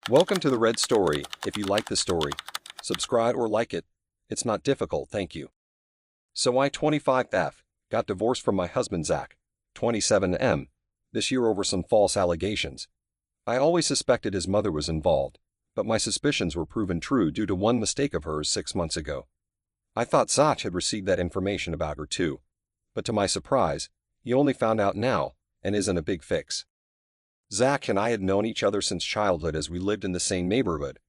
Welcome to the Red Story. If you like the story, subscribe or like it. It's not difficult, thank you. So I, 25F, got divorced from my husband Zach, 27M, this year over some false allegations. I always suspected his mother was involved, but my suspicions were proven true due to one mistake of hers 6 months ago. I thought Zach had received that information about her too, but to my surprise, he only found out now and is in a big fix. Zach and I had known each other since childhood as we lived in the same neighborhood.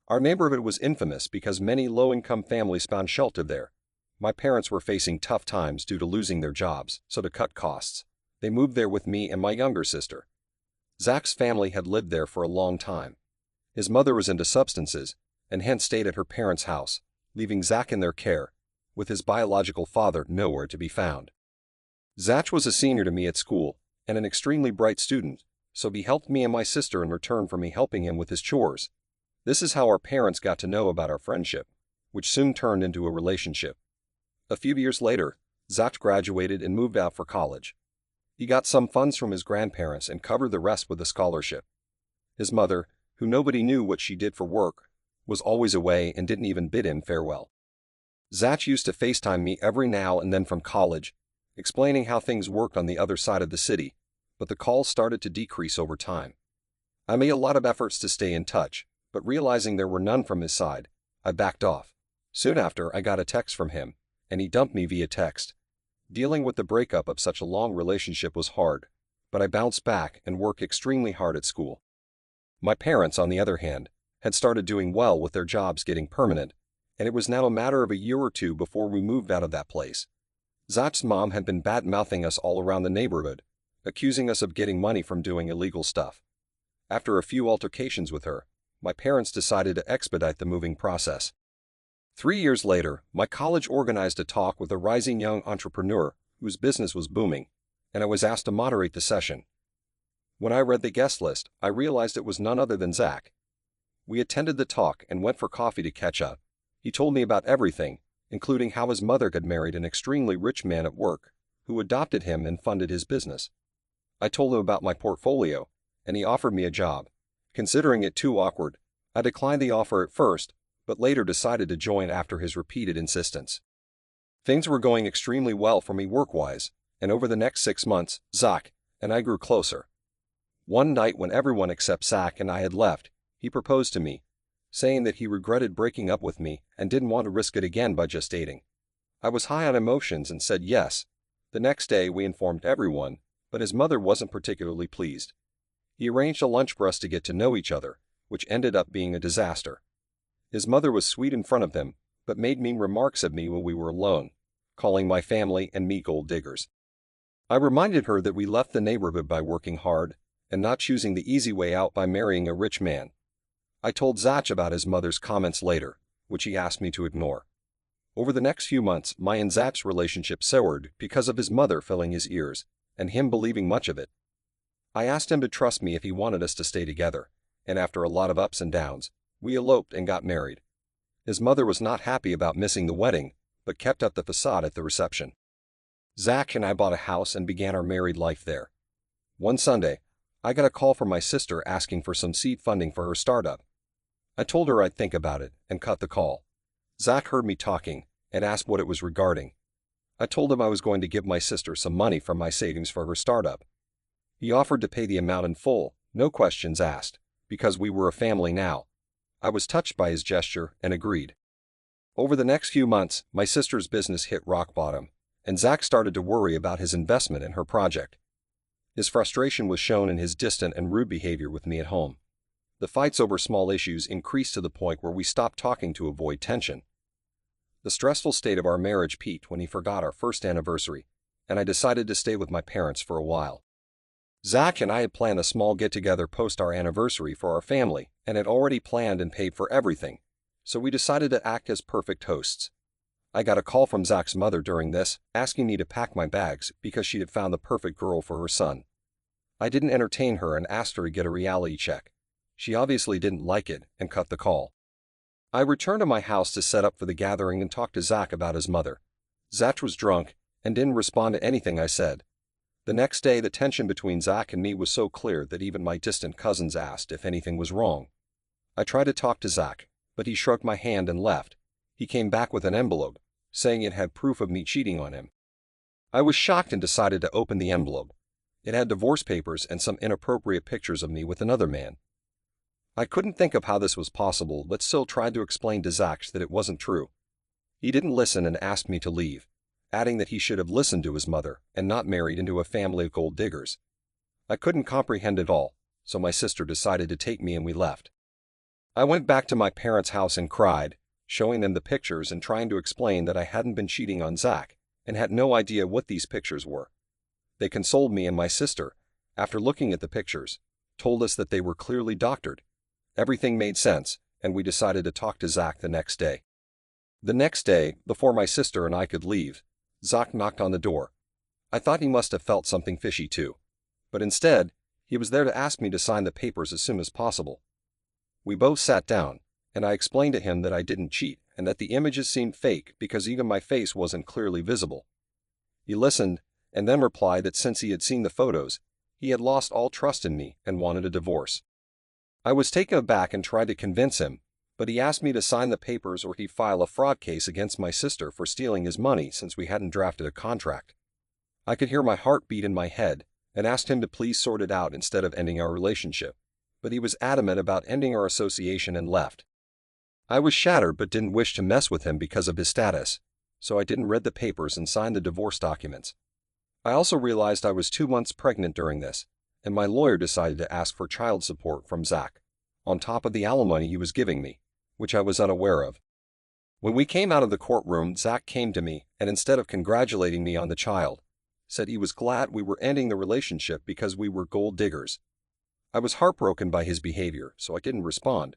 Our neighborhood was infamous because many low-income families found shelter there. My parents were facing tough times due to losing their jobs, so to cut costs, they moved there with me and my younger sister. Zach's family had lived there for a long time. His mother was into substances, and hence stayed at her parents' house, leaving Zach in their care, with his biological father nowhere to be found. Zach was a senior to me at school, and an extremely bright student, so he helped me and my sister in return for me helping him with his chores. This is how our parents got to know about our friendship, which soon turned into a relationship. A few years later, Zach graduated and moved out for college. He got some funds from his grandparents and covered the rest with a scholarship. His mother, who nobody knew what she did for work, was always away and didn't even bid him farewell. Zach used to FaceTime me every now and then from college, explaining how things worked on the other side of the city, but the calls started to decrease over time. I made a lot of efforts to stay in touch, but realizing there were none from his side, I backed off. Soon after, I got a text from him, and he dumped me via text. Dealing with the breakup of such a long relationship was hard, but I bounced back and worked extremely hard at school. My parents, on the other hand, had started doing well with their jobs getting permanent, and it was now a matter of a year or two before we moved out of that place. Zach's mom had been bad-mouthing us all around the neighborhood, accusing us of getting money from doing illegal stuff. After a few altercations with her, my parents decided to expedite the moving process. 3 years later, my college organized a talk with a rising young entrepreneur whose business was booming, and I was asked to moderate the session. When I read the guest list, I realized it was none other than Zach. We attended the talk and went for coffee to catch up. He told me about everything, including how his mother had married an extremely rich man at work, who adopted him and funded his business. I told him about my portfolio, and he offered me a job. Considering it too awkward, I declined the offer at first, but later decided to join after his repeated insistence. Things were going extremely well for me work-wise, and over the next 6 months, Zach and I grew closer. One night when everyone except Zach and I had left, he proposed to me, saying that he regretted breaking up with me and didn't want to risk it again by just dating. I was high on emotions and said yes. The next day we informed everyone, but his mother wasn't particularly pleased. He arranged a lunch for us to get to know each other, which ended up being a disaster. His mother was sweet in front of him, but made mean remarks of me when we were alone, calling my family and me gold diggers. I reminded her that we left the neighborhood by working hard and not choosing the easy way out by marrying a rich man. I told Zach about his mother's comments later, which he asked me to ignore. Over the next few months, my and Zach's relationship soured because of his mother filling his ears, and him believing much of it. I asked him to trust me if he wanted us to stay together, and after a lot of ups and downs, we eloped and got married. His mother was not happy about missing the wedding, but kept up the facade at the reception. Zach and I bought a house and began our married life there. One Sunday, I got a call from my sister asking for some seed funding for her startup. I told her I'd think about it and cut the call. Zach heard me talking and asked what it was regarding. I told him I was going to give my sister some money from my savings for her startup. He offered to pay the amount in full, no questions asked, because we were a family now. I was touched by his gesture and agreed. Over the next few months, my sister's business hit rock bottom, and Zach started to worry about his investment in her project. His frustration was shown in his distant and rude behavior with me at home. The fights over small issues increased to the point where we stopped talking to avoid tension. The stressful state of our marriage peaked when he forgot our first anniversary, and I decided to stay with my parents for a while. Zach and I had planned a small get-together post our anniversary for our family and had already planned and paid for everything, so we decided to act as perfect hosts. I got a call from Zach's mother during this, asking me to pack my bags because she had found the perfect girl for her son. I didn't entertain her and asked her to get a reality check. She obviously didn't like it and cut the call. I returned to my house to set up for the gathering and talk to Zach about his mother. Zach was drunk and didn't respond to anything I said. The next day, the tension between Zach and me was so clear that even my distant cousins asked if anything was wrong. I tried to talk to Zach, but he shrugged my hand and left. He came back with an envelope, saying it had proof of me cheating on him. I was shocked and decided to open the envelope. It had divorce papers and some inappropriate pictures of me with another man. I couldn't think of how this was possible, but still tried to explain to Zach that it wasn't true. He didn't listen and asked me to leave, adding that he should have listened to his mother and not married into a family of gold diggers. I couldn't comprehend it all, so my sister decided to take me and we left. I went back to my parents' house and cried, showing them the pictures and trying to explain that I hadn't been cheating on Zach and had no idea what these pictures were. They consoled me, and my sister, after looking at the pictures, told us that they were clearly doctored. Everything made sense, and we decided to talk to Zach the next day. The next day, before my sister and I could leave, Zach knocked on the door. I thought he must have felt something fishy too, but instead, he was there to ask me to sign the papers as soon as possible. We both sat down, and I explained to him that I didn't cheat and that the images seemed fake because even my face wasn't clearly visible. He listened and then replied that since he had seen the photos, he had lost all trust in me and wanted a divorce. I was taken aback and tried to convince him, but he asked me to sign the papers or he'd file a fraud case against my sister for stealing his money since we hadn't drafted a contract. I could hear my heart beat in my head and asked him to please sort it out instead of ending our relationship, but he was adamant about ending our association and left. I was shattered but didn't wish to mess with him because of his status, so I didn't read the papers and sign the divorce documents. I also realized I was 2 months pregnant during this, and my lawyer decided to ask for child support from Zach, on top of the alimony he was giving me, which I was unaware of. When we came out of the courtroom, Zach came to me and instead of congratulating me on the child, said he was glad we were ending the relationship because we were gold diggers. I was heartbroken by his behavior, so I didn't respond.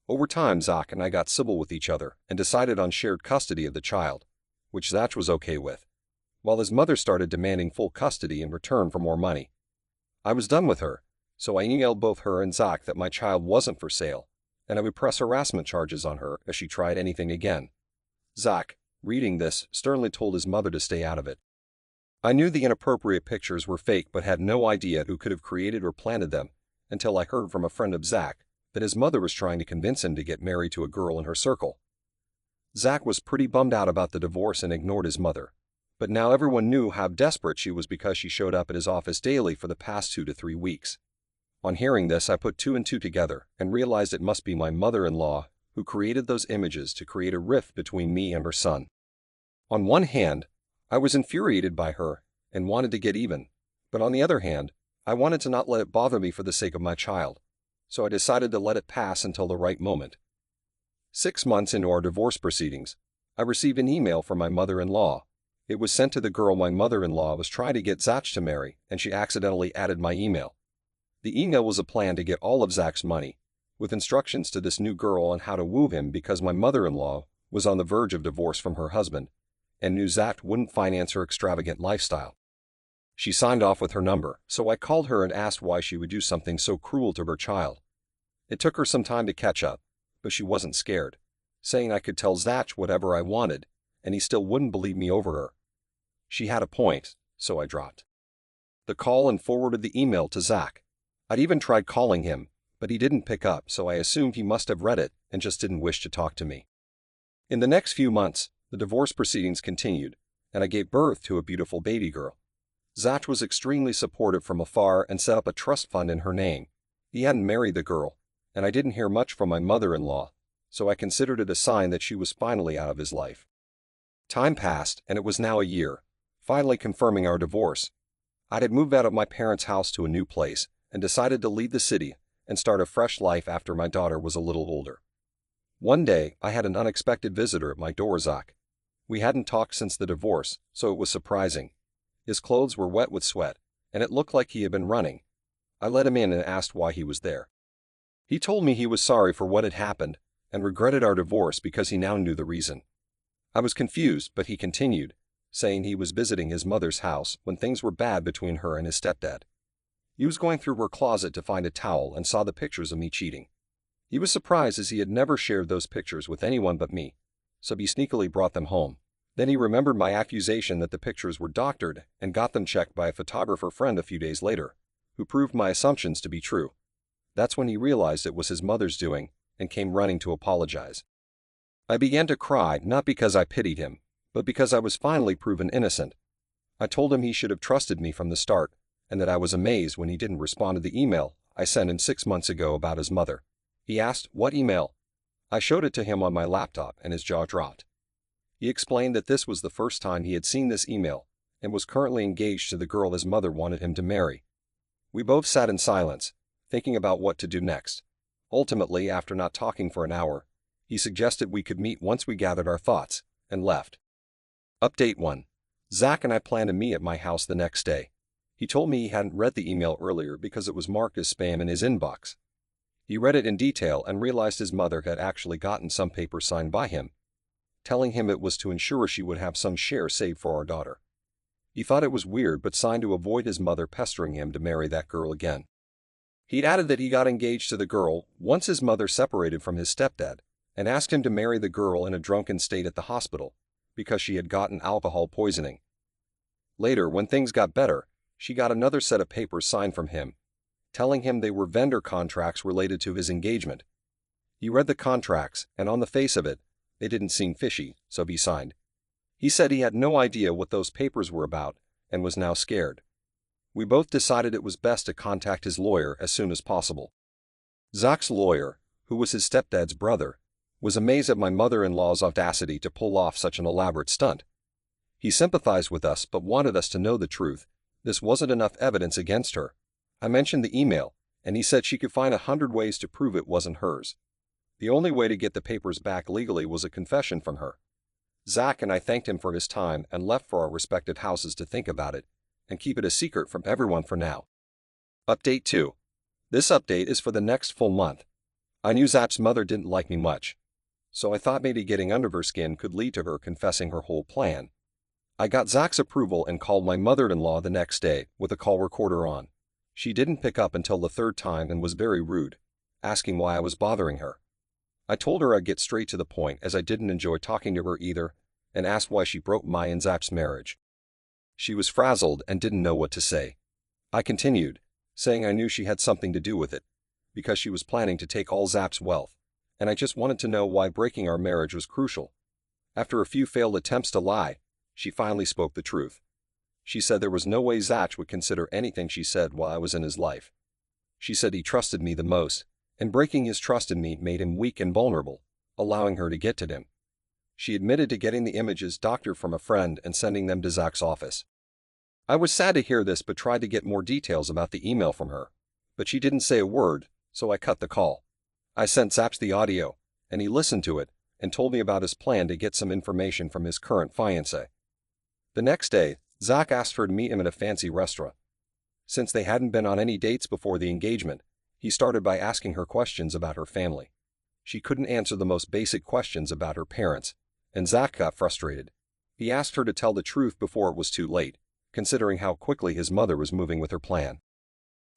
Over time, Zach and I got civil with each other and decided on shared custody of the child, which Zach was okay with, while his mother started demanding full custody in return for more money. I was done with her, so I emailed both her and Zach that my child wasn't for sale, and I would press harassment charges on her if she tried anything again. Zach, reading this, sternly told his mother to stay out of it. I knew the inappropriate pictures were fake but had no idea who could have created or planted them until I heard from a friend of Zach that his mother was trying to convince him to get married to a girl in her circle. Zach was pretty bummed out about the divorce and ignored his mother, but now everyone knew how desperate she was because she showed up at his office daily for the past 2 to 3 weeks. On hearing this, I put 2 and 2 together and realized it must be my mother-in-law who created those images to create a rift between me and her son. On one hand, I was infuriated by her and wanted to get even, but on the other hand, I wanted to not let it bother me for the sake of my child, so I decided to let it pass until the right moment. 6 months into our divorce proceedings, I received an email from my mother-in-law. It was sent to the girl my mother-in-law was trying to get Zach to marry, and she accidentally added my email. The email was a plan to get all of Zach's money, with instructions to this new girl on how to woo him because my mother-in-law was on the verge of divorce from her husband and knew Zach wouldn't finance her extravagant lifestyle. She signed off with her number, so I called her and asked why she would do something so cruel to her child. It took her some time to catch up, but she wasn't scared, saying I could tell Zach whatever I wanted, and he still wouldn't believe me over her. She had a point, so I dropped the call and forwarded the email to Zach. I'd even tried calling him, but he didn't pick up, so I assumed he must have read it and just didn't wish to talk to me. In the next few months, the divorce proceedings continued, and I gave birth to a beautiful baby girl. Zach was extremely supportive from afar and set up a trust fund in her name. He hadn't married the girl, and I didn't hear much from my mother-in-law, so I considered it a sign that she was finally out of his life. Time passed, and it was now a year, finally confirming our divorce. I had moved out of my parents' house to a new place and decided to leave the city and start a fresh life after my daughter was a little older. One day, I had an unexpected visitor at my door, Zach. We hadn't talked since the divorce, so it was surprising. His clothes were wet with sweat, and it looked like he had been running. I let him in and asked why he was there. He told me he was sorry for what had happened and regretted our divorce because he now knew the reason. I was confused, but he continued, saying he was visiting his mother's house when things were bad between her and his stepdad. He was going through her closet to find a towel and saw the pictures of me cheating. He was surprised as he had never shared those pictures with anyone but me, so he sneakily brought them home. Then he remembered my accusation that the pictures were doctored and got them checked by a photographer friend a few days later, who proved my assumptions to be true. That's when he realized it was his mother's doing and came running to apologize. I began to cry, not because I pitied him, but because I was finally proven innocent. I told him he should have trusted me from the start, and that I was amazed when he didn't respond to the email I sent him 6 months ago about his mother. He asked, "What email?" I showed it to him on my laptop, and his jaw dropped. He explained that this was the first time he had seen this email, and was currently engaged to the girl his mother wanted him to marry. We both sat in silence, thinking about what to do next. Ultimately, after not talking for an hour, he suggested we could meet once we gathered our thoughts, and left. Update 1. Zach and I planned to meet at my house the next day. He told me he hadn't read the email earlier because it was marked as spam in his inbox. He read it in detail and realized his mother had actually gotten some paper signed by him, telling him it was to ensure she would have some share saved for our daughter. He thought it was weird but signed to avoid his mother pestering him to marry that girl again. He'd added that he got engaged to the girl once his mother separated from his stepdad, and asked him to marry the girl in a drunken state at the hospital because she had gotten alcohol poisoning. Later, when things got better, she got another set of papers signed from him, telling him they were vendor contracts related to his engagement. He read the contracts, and on the face of it, they didn't seem fishy, so he signed. He said he had no idea what those papers were about and was now scared. We both decided it was best to contact his lawyer as soon as possible. Zach's lawyer, who was his stepdad's brother, was amazed at my mother-in-law's audacity to pull off such an elaborate stunt. He sympathized with us but wanted us to know the truth. This wasn't enough evidence against her. I mentioned the email, and he said she could find 100 ways to prove it wasn't hers. The only way to get the papers back legally was a confession from her. Zach and I thanked him for his time and left for our respective houses to think about it and keep it a secret from everyone for now. Update 2. This update is for the next full month. I knew Zach's mother didn't like me much, so I thought maybe getting under her skin could lead to her confessing her whole plan. I got Zach's approval and called my mother-in-law the next day with a call recorder on. She didn't pick up until the third time and was very rude, asking why I was bothering her. I told her I'd get straight to the point as I didn't enjoy talking to her either, and asked why she broke my and Zach's marriage. She was frazzled and didn't know what to say. I continued, saying I knew she had something to do with it, because she was planning to take all Zach's wealth, and I just wanted to know why breaking our marriage was crucial. After a few failed attempts to lie, she finally spoke the truth. She said there was no way Zach would consider anything she said while I was in his life. She said he trusted me the most, and breaking his trust in me made him weak and vulnerable, allowing her to get to him. She admitted to getting the images doctored from a friend and sending them to Zach's office. I was sad to hear this but tried to get more details about the email from her, but she didn't say a word, so I cut the call. I sent Zach the audio, and he listened to it and told me about his plan to get some information from his current fiancée. The next day, Zach asked her to meet him at a fancy restaurant. Since they hadn't been on any dates before the engagement, he started by asking her questions about her family. She couldn't answer the most basic questions about her parents, and Zach got frustrated. He asked her to tell the truth before it was too late, considering how quickly his mother was moving with her plan.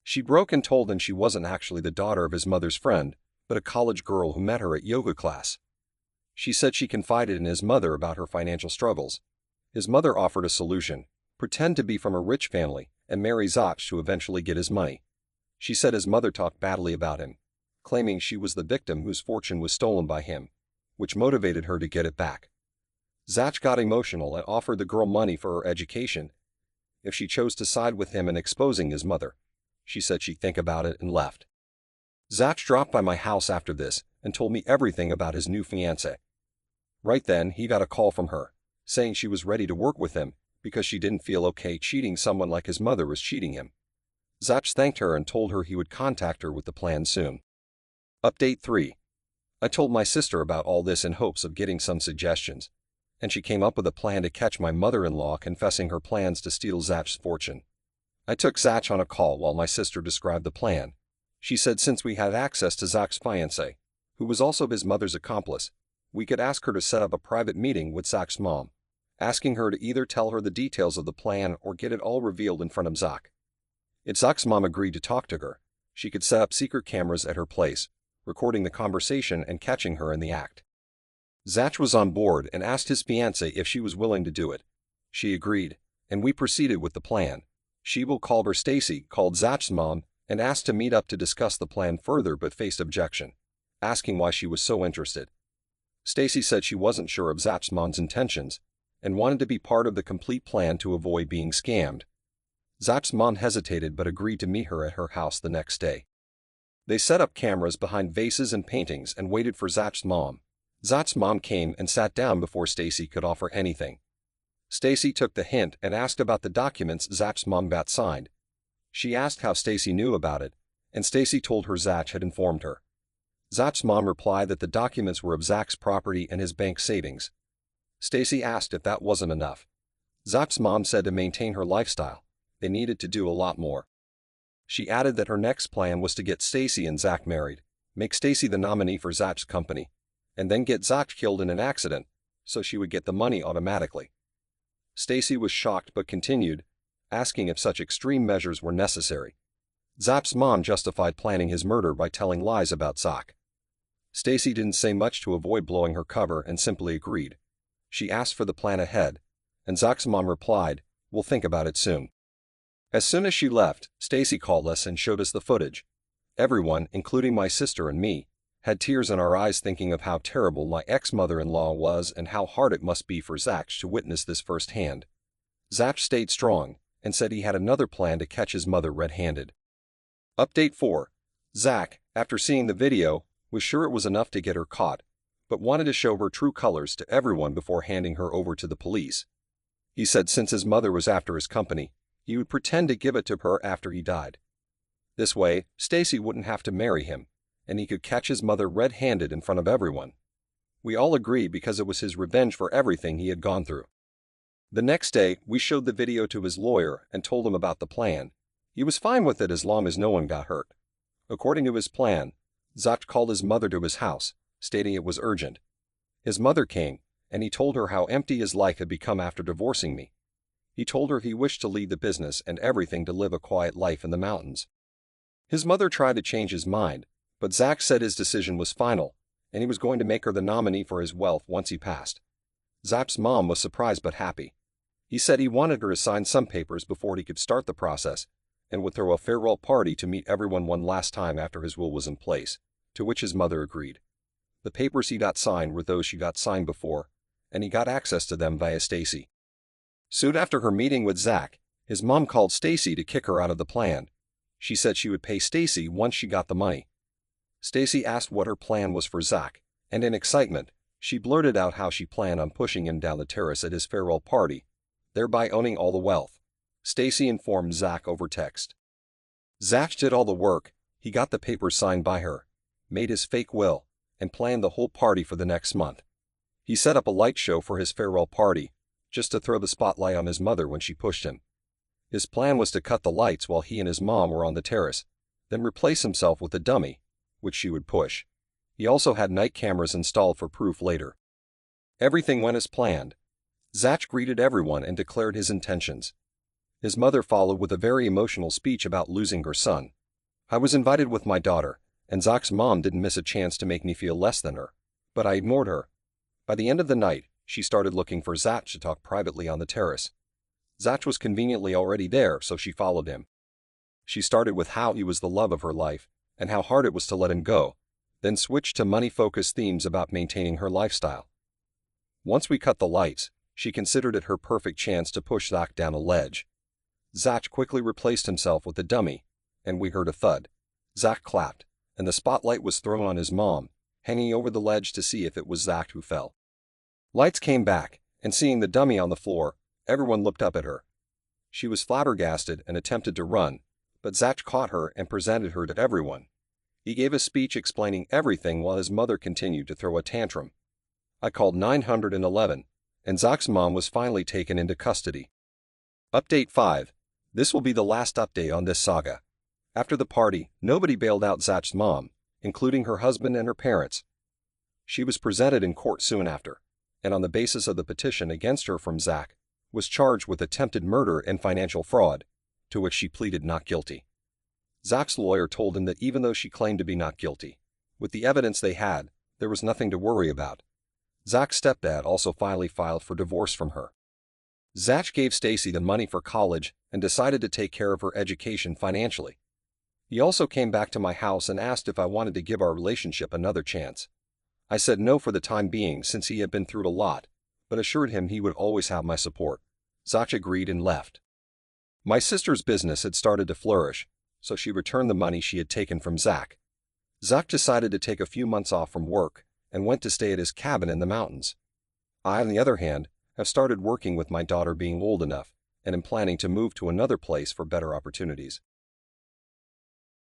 She broke and told him she wasn't actually the daughter of his mother's friend, but a college girl who met her at yoga class. She said she confided in his mother about her financial struggles. His mother offered a solution: pretend to be from a rich family and marry Zach to eventually get his money. She said his mother talked badly about him, claiming she was the victim whose fortune was stolen by him, which motivated her to get it back. Zach got emotional and offered the girl money for her education if she chose to side with him in exposing his mother. She said she'd think about it and left. Zach dropped by my house after this and told me everything about his new fiancée. Right then, he got a call from her, saying she was ready to work with him because she didn't feel okay cheating someone like his mother was cheating him. Zach thanked her and told her he would contact her with the plan soon. Update 3. I told my sister about all this in hopes of getting some suggestions, and she came up with a plan to catch my mother-in-law confessing her plans to steal Zach's fortune. I took Zach on a call while my sister described the plan. She said since we had access to Zach's fiancée, who was also his mother's accomplice, we could ask her to set up a private meeting with Zach's mom, asking her to either tell her the details of the plan or get it all revealed in front of Zach. If Zach's mom agreed to talk to her, she could set up secret cameras at her place, recording the conversation and catching her in the act. Zach was on board and asked his fiancée if she was willing to do it. She agreed, and we proceeded with the plan. She will call her Stacy, called Zach's mom, and asked to meet up to discuss the plan further but faced objection. asking why she was so interested. Stacy said she wasn't sure of Zach's mom's intentions and wanted to be part of the complete plan to avoid being scammed. Zach's mom hesitated but agreed to meet her at her house the next day. They set up cameras behind vases and paintings and waited for Zach's mom. Zach's mom came and sat down before Stacy could offer anything. Stacy took the hint and asked about the documents Zach's mom got signed. She asked how Stacy knew about it, and Stacy told her Zach had informed her. Zach's mom replied that the documents were of Zach's property and his bank savings. Stacy asked if that wasn't enough. Zach's mom said to maintain her lifestyle, they needed to do a lot more. She added that her next plan was to get Stacy and Zach married, make Stacy the nominee for Zach's company, and then get Zach killed in an accident, so she would get the money automatically. Stacy was shocked but continued, asking if such extreme measures were necessary. Zach's mom justified planning his murder by telling lies about Zach. Stacy didn't say much to avoid blowing her cover and simply agreed. She asked for the plan ahead, and Zach's mom replied, "We'll think about it soon." As soon as she left, Stacy called us and showed us the footage. Everyone, including my sister and me, had tears in our eyes thinking of how terrible my ex-mother-in-law was and how hard it must be for Zach to witness this firsthand. Zach stayed strong and said he had another plan to catch his mother red-handed. Update 4. Zach, after seeing the video, was sure it was enough to get her caught, but wanted to show her true colors to everyone before handing her over to the police. He said since his mother was after his company, he would pretend to give it to her after he died. This way, Stacy wouldn't have to marry him, and he could catch his mother red-handed in front of everyone. We all agreed because it was his revenge for everything he had gone through. The next day, we showed the video to his lawyer and told him about the plan. He was fine with it as long as no one got hurt. According to his plan, Zach called his mother to his house, stating it was urgent. His mother came, and he told her how empty his life had become after divorcing me. He told her he wished to leave the business and everything to live a quiet life in the mountains. His mother tried to change his mind, but Zach said his decision was final, and he was going to make her the nominee for his wealth once he passed. Zach's mom was surprised but happy. He said he wanted her to sign some papers before he could start the process, and would throw a farewell party to meet everyone one last time after his will was in place, to which his mother agreed. The papers he got signed were those she got signed before, and he got access to them via Stacy. Soon after her meeting with Zach, his mom called Stacy to kick her out of the plan. She said she would pay Stacy once she got the money. Stacy asked what her plan was for Zach, and in excitement, she blurted out how she planned on pushing him down the terrace at his farewell party, thereby owning all the wealth. Stacy informed Zach over text. Zach did all the work. He got the papers signed by her, made his fake will, and planned the whole party for the next month. He set up a light show for his farewell party, just to throw the spotlight on his mother when she pushed him. His plan was to cut the lights while he and his mom were on the terrace, then replace himself with a dummy, which she would push. He also had night cameras installed for proof later. Everything went as planned. Zach greeted everyone and declared his intentions. His mother followed with a very emotional speech about losing her son. I was invited with my daughter, and Zach's mom didn't miss a chance to make me feel less than her, but I ignored her. By the end of the night, she started looking for Zach to talk privately on the terrace. Zach was conveniently already there, so she followed him. She started with how he was the love of her life, and how hard it was to let him go, then switched to money-focused themes about maintaining her lifestyle. Once we cut the lights, she considered it her perfect chance to push Zach down a ledge. Zach quickly replaced himself with a dummy, and we heard a thud. Zach clapped, and the spotlight was thrown on his mom, hanging over the ledge to see if it was Zach who fell. Lights came back, and seeing the dummy on the floor, everyone looked up at her. She was flabbergasted and attempted to run, but Zach caught her and presented her to everyone. He gave a speech explaining everything while his mother continued to throw a tantrum. I called 911, and Zach's mom was finally taken into custody. Update 5. This will be the last update on this saga. After the party, nobody bailed out Zach's mom, including her husband and her parents. She was presented in court soon after, and on the basis of the petition against her from Zach, was charged with attempted murder and financial fraud, to which she pleaded not guilty. Zach's lawyer told him that even though she claimed to be not guilty, with the evidence they had, there was nothing to worry about. Zach's stepdad also finally filed for divorce from her. Zach gave Stacy the money for college and decided to take care of her education financially. He also came back to my house and asked if I wanted to give our relationship another chance. I said no for the time being since he had been through a lot, but assured him he would always have my support. Zach agreed and left. My sister's business had started to flourish, so she returned the money she had taken from Zach. Zach decided to take a few months off from work and went to stay at his cabin in the mountains. I, on the other hand, have started working with my daughter being old enough and am planning to move to another place for better opportunities.